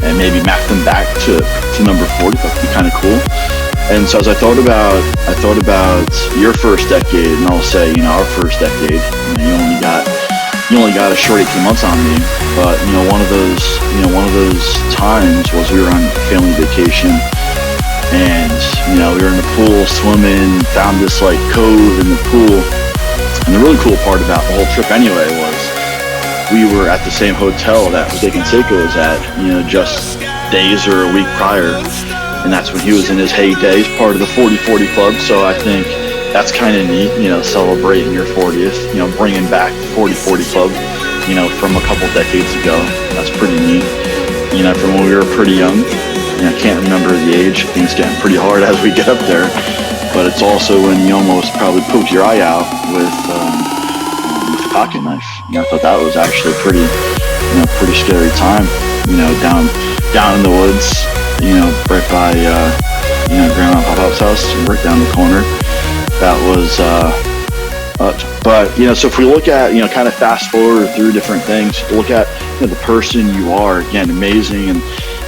and maybe map them back to number 40. That'd be kind of cool. And so as I thought about your first decade, and I'll say, our first decade, you only got a short 18 months on me, but one of those times was we were on family vacation, and we were in the pool swimming, found this like cove in the pool, and the really cool part about the whole trip anyway was we were at the same hotel that Jose Canseco was at, just days or a week prior. And that's when he was in his heyday, part of the 40-40 club. So I think that's kind of neat, celebrating your 40th, bringing back the 40-40 club, from a couple decades ago. That's pretty neat. From when we were pretty young. I can't remember the age. Things getting pretty hard as we get up there. But it's also when you almost probably poked your eye out with a pocket knife. I thought that was actually pretty scary time. Down in the woods. Right by, Grandma and Pop-Pop's house, right down the corner. That was, so if we look at, kind of fast forward through different things, look at the person you are, again, amazing,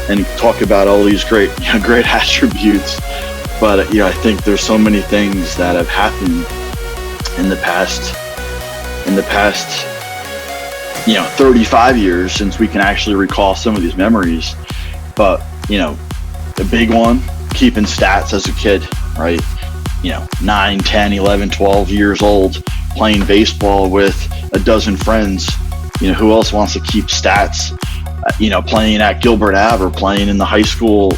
and talk about all these great attributes. But, I think there's so many things that have happened in the past, 35 years since we can actually recall some of these memories. But, the big one, keeping stats as a kid, right? 9, 10, 11, 12 years old, playing baseball with a dozen friends. Who else wants to keep stats? Playing at Gilbert Ave or playing in the high school,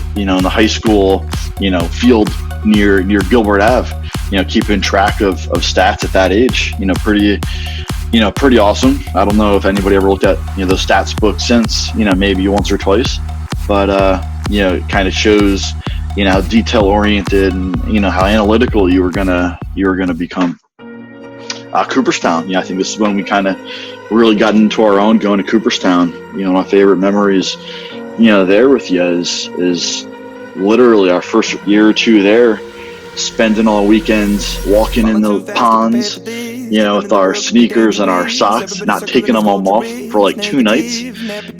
field near Gilbert Ave, keeping track of stats at that age, pretty awesome. I don't know if anybody ever looked at, those stats books since, maybe once or twice, but, it kind of shows, how detail oriented and, how analytical you were gonna become. Cooperstown. I think this is when we kind of really got into our own going to Cooperstown. My favorite memories, there with you is literally our first year or two there, spending all weekends walking in the ponds, with our sneakers and our socks, not taking them all off for like 2 nights,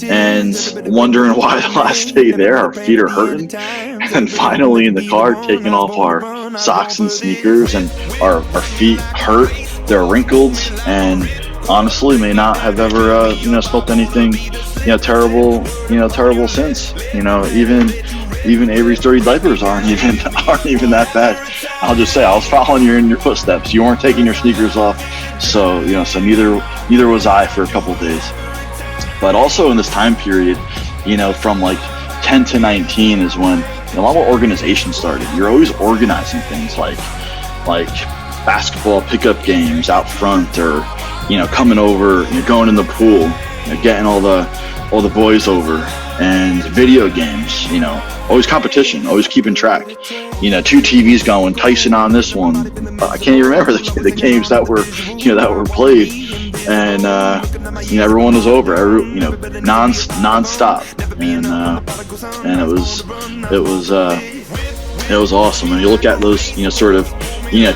and wondering why the last day there our feet are hurting, and finally in the car taking off our socks and sneakers, and our feet hurt, they're wrinkled, and honestly may not have ever smelled anything terrible since. Even Avery's dirty diapers aren't even that bad. I'll just say I was following you in your footsteps. You weren't taking your sneakers off, so neither was I for a couple of days. But also in this time period, from like 10 to 19 is when a lot more organization started. You're always organizing things like basketball pickup games out front, or coming over, going in the pool, getting all the boys over, and video games, always competition, always keeping track, 2 TVs going, Tyson on this one, I can't even remember the games that were played, and everyone was over, non-stop, and it was awesome. And you look at those sort of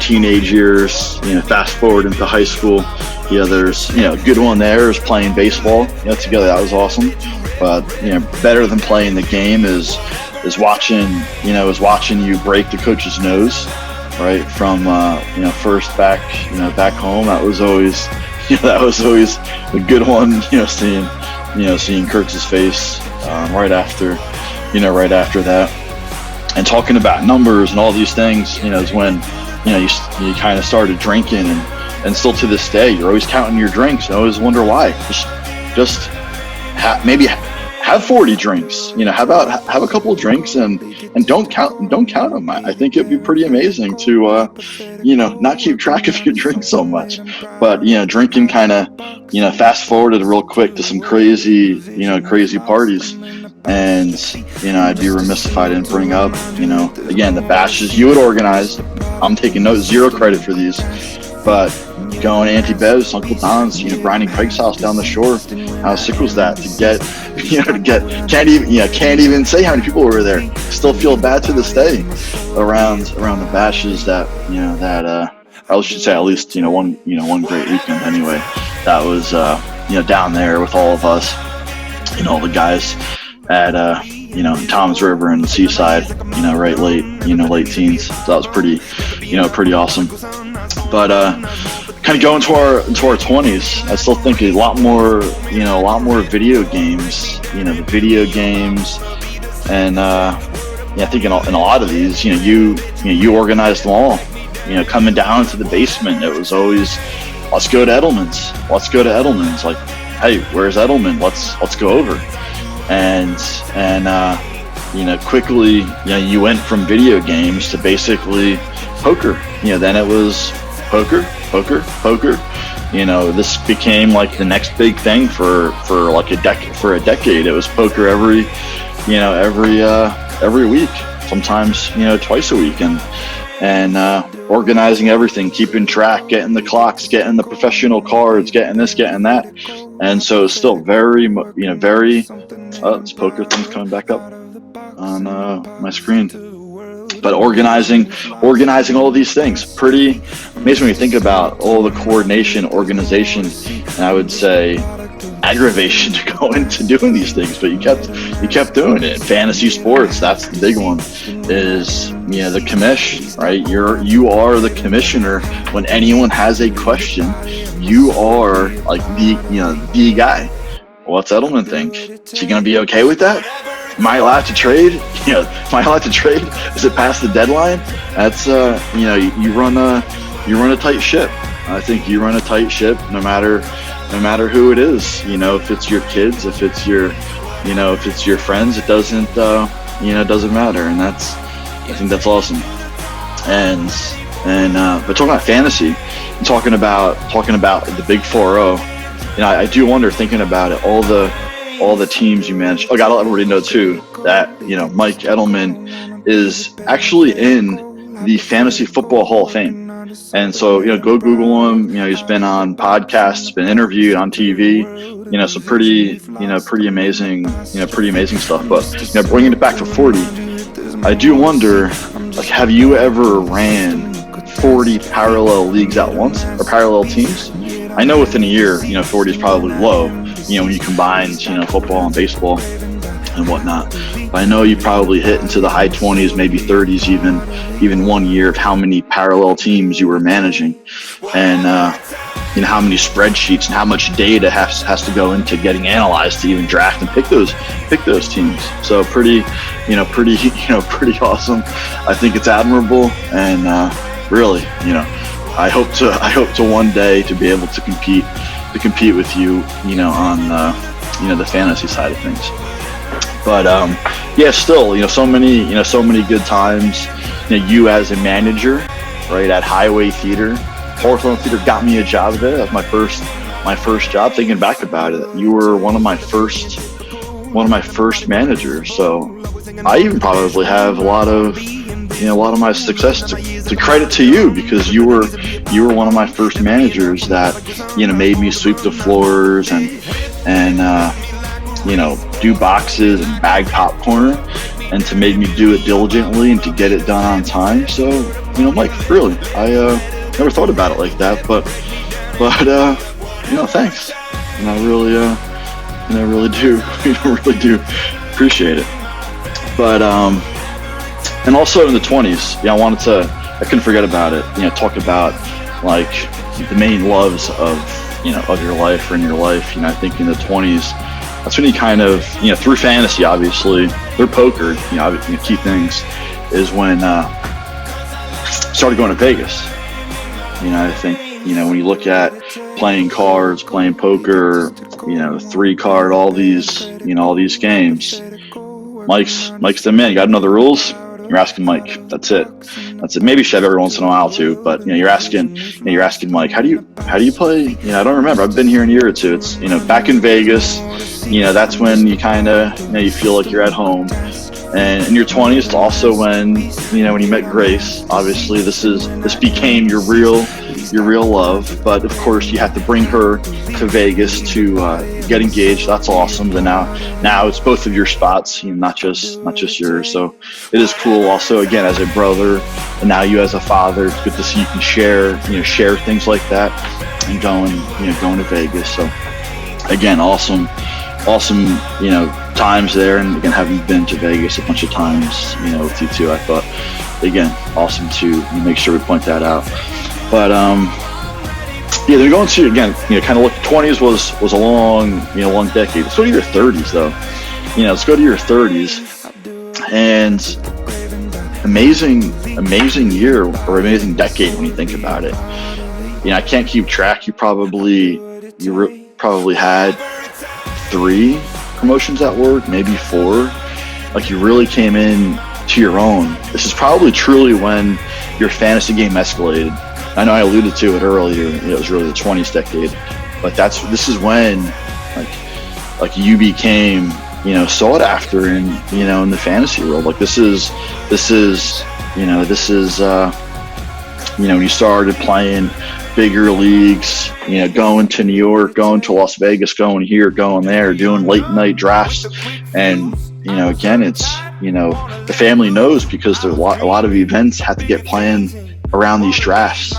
teenage years, fast forward into high school, there's a good one there is playing baseball together. That was awesome. But better than playing the game is watching you break the coach's nose, right, from first back home. That was always a good one, seeing Kurtz's face right after that. And talking about numbers and all these things, is when you kind of started drinking, and still to this day you're always counting your drinks. I always wonder why. Just maybe have 40 drinks. How about have a couple of drinks and don't count them. I think it'd be pretty amazing to not keep track of your drinks so much. But drinking kind of fast forwarded real quick to some crazy parties. And I'd be remiss if I didn't bring up again the bashes you would organize. I'm taking zero credit for these, but going to Auntie Bev's, Uncle Don's, Brian and Craig's house down the shore. How sick was that can't even say how many people were there. Still feel bad to this day around the bashes that I should say at least one great weekend anyway. That was down there with all of us, all the guys at Toms River and Seaside, right late teens. So that was pretty awesome. But kind of going into our 20s, I still think a lot more video games, the video games, and I think in a lot of these, you organized them all. Coming down to the basement, it was always, let's go to Edelman's. Like, hey, where's Edelman? Let's go over. And quickly, you went from video games to basically poker. Then it was poker. This became like the next big thing for like a decade. It was poker every week, sometimes twice a week, and organizing everything, keeping track, getting the clocks, getting the professional cards, getting this, getting that. And so it's still very this poker thing's coming back up on my screen. But organizing all of these things, pretty amazing when you think about all the coordination, organization, and I would say aggravation to go into doing these things. But you kept doing it. Fantasy sports, that's the big one, is the commish, right? You are the commissioner. When anyone has a question, you are like the guy. What's Edelman think? Is he gonna be okay with that? Am I allowed to trade? Am I allowed to trade? Is it past the deadline? That's you run a tight ship. I think you run a tight ship no matter who it is. If it's your kids, if it's your friends, it doesn't matter. And I think that's awesome. And but talking about fantasy, and talking about the big 4-0, I do wonder, thinking about it, all the teams you manage. I gotta let everybody know too that Mike Edelman is actually in the Fantasy Football Hall of Fame. And so, go Google him. He's been on podcasts, been interviewed on TV. Some pretty amazing stuff. But bringing it back to 40, I do wonder, like, have you ever ran 40 parallel leagues at once, or parallel teams? I know within a year, 40 is probably low. When you combine, football and baseball and whatnot. But I know you probably hit into the high 20s, maybe 30s, even 1 year of how many parallel teams you were managing, and how many spreadsheets and how much data has to go into getting analyzed to even draft and pick those teams. So pretty awesome. I think it's admirable, and really, I hope to one day to be able to compete with you, on the fantasy side of things. But still, so many good times. You as a manager, right, at Highway Theater, Hawthorne Theater, got me a job there. That was my first job. Thinking back about it, you were one of my first managers. So I even probably have a lot of my success to credit to you, because you were one of my first managers that made me sweep the floors and do boxes and bag popcorn, and to make me do it diligently and to get it done on time. So Mike, really, I never thought about it like that, but thanks, and I really do appreciate it. But and also in the 20s, I couldn't forget about it. Talk about like the main loves of your life, or in your life. I think in the 20s, that's when you kind of, through fantasy, obviously, through poker, key things is when started going to Vegas. I think, when you look at playing cards, playing poker, 3-card, all these games, Mike's the man. You got to know the rules. You're asking Mike. That's it. Maybe Chev every once in a while too, but you're asking Mike, how do you play? I don't remember. I've been here in a year or two. It's back in Vegas. That's when you kind of you feel like you're at home. And in your 20s, it's also when when you met Grace. Obviously, this became your real love. But of course, you have to bring her to Vegas to get engaged. That's awesome. And now it's both of your spots, not just yours. So it is cool. Also, again, as a brother, and now you as a father, it's good to see you can share things like that, and going to Vegas. So again, awesome, times there, and again, having been to Vegas a bunch of times, with you too, I thought, again, awesome to make sure we point that out. But yeah, they're going to, again, kind of look. 20s was a long decade. Let's go to your 30s though. Let's go to your 30s, and amazing year or amazing decade when you think about it. I can't keep track. You probably had 3 promotions at work, maybe 4. Like, you really came in to your own. This is probably truly when your fantasy game escalated. I know I alluded to it earlier. It was really the 20s decade, but this is when like you became sought after in in the fantasy world. Like, this is when you started playing bigger leagues, going to New York, going to Las Vegas, going here, going there, doing late night drafts. And, again, it's, the family knows because there's a lot of events have to get planned around these drafts.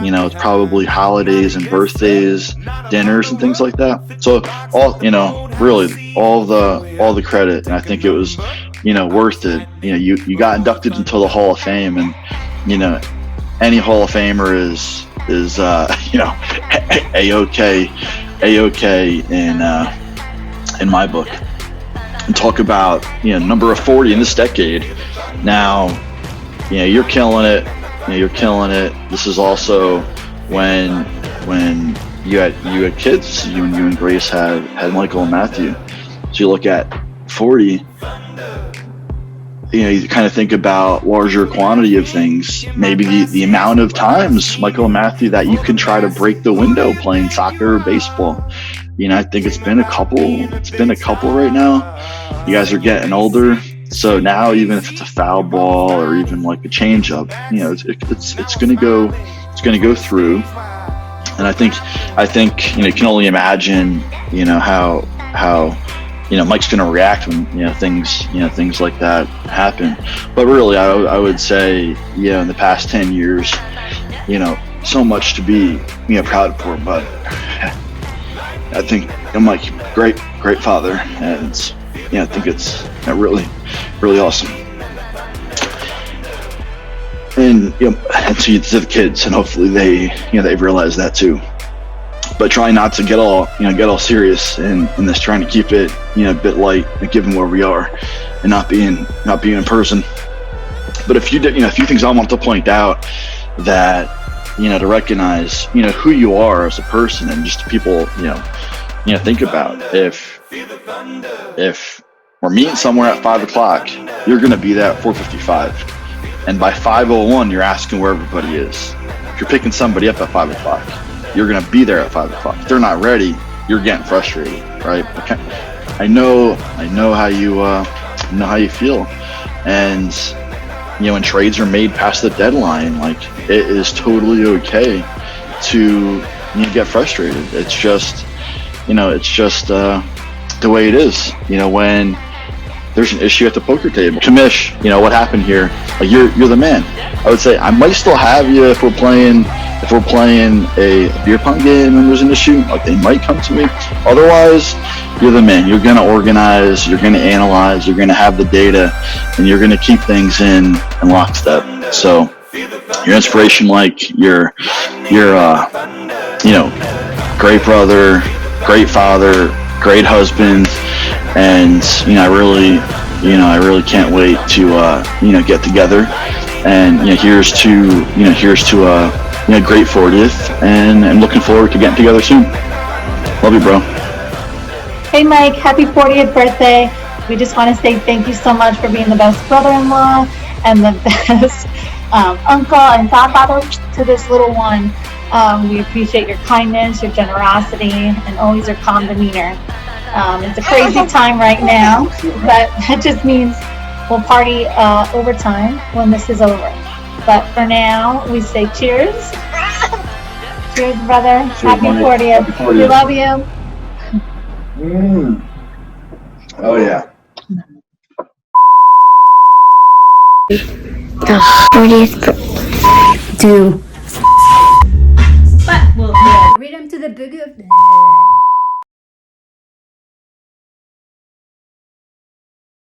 It's probably holidays and birthdays, dinners and things like that. So really all the credit. And I think it was, worth it. You got inducted into the Hall of Fame, and, any Hall of Famer is a-okay in my book. And talk about number 40 in this decade. Now, you're killing it. You're killing it. This is also when you had kids. You and Grace had Michael and Matthew. So you look at 40. You kind of think about larger quantity of things, maybe the amount of times, Michael and Matthew, that you can try to break the window playing soccer or baseball. I think it's been a couple right now. You guys are getting older, so now even if it's a foul ball or even like a changeup, it's going to go through. And I think you can only imagine how Mike's going to react when things like that happen. But really, I would say in the past 10 years, so much to be proud for. But I think Mike, great father, and I think it's really awesome. And and to the kids, and hopefully they realize that too. But trying not to get all serious in this, trying to keep it a bit light, given where we are, and not being in person. But a few things I want to point out that to recognize who you are as a person, and just people think about if we're meeting somewhere at 5 o'clock, you're going to be there at 4:55, and by 5:01 you're asking where everybody is. If you're picking somebody up at 5 o'clock, you're going to be there at 5 o'clock. If they're not ready, you're getting frustrated, right? I know how you feel. And, when trades are made past the deadline, like, it is totally okay to get frustrated. It's just, the way it is. When there's an issue at the poker table, Kamish, what happened here? Like, you're the man. I would say I might still have you if we're playing a beer pong game and there's an issue. Like, they might come to me. Otherwise, you're the man. You're going to organize, you're going to analyze, you're going to have the data, and you're going to keep things in lockstep. So your inspiration, Mike, you're great brother, great father, great husband, and I really can't wait to get together. And here's to great 40th, and I'm looking forward to getting together soon. Love you, bro. Hey, Mike, happy 40th birthday. We just want to say thank you so much for being the best brother-in-law and the best uncle and godfather to this little one. We appreciate your kindness, your generosity, and always your calm demeanor. It's a crazy time right now, but that just means we'll party overtime when this is over. But for now, we say cheers. Cheers, brother. Cheers, Happy 40th. We love you. Oh, yeah. The 40th do. But we'll rhythm to the boogie of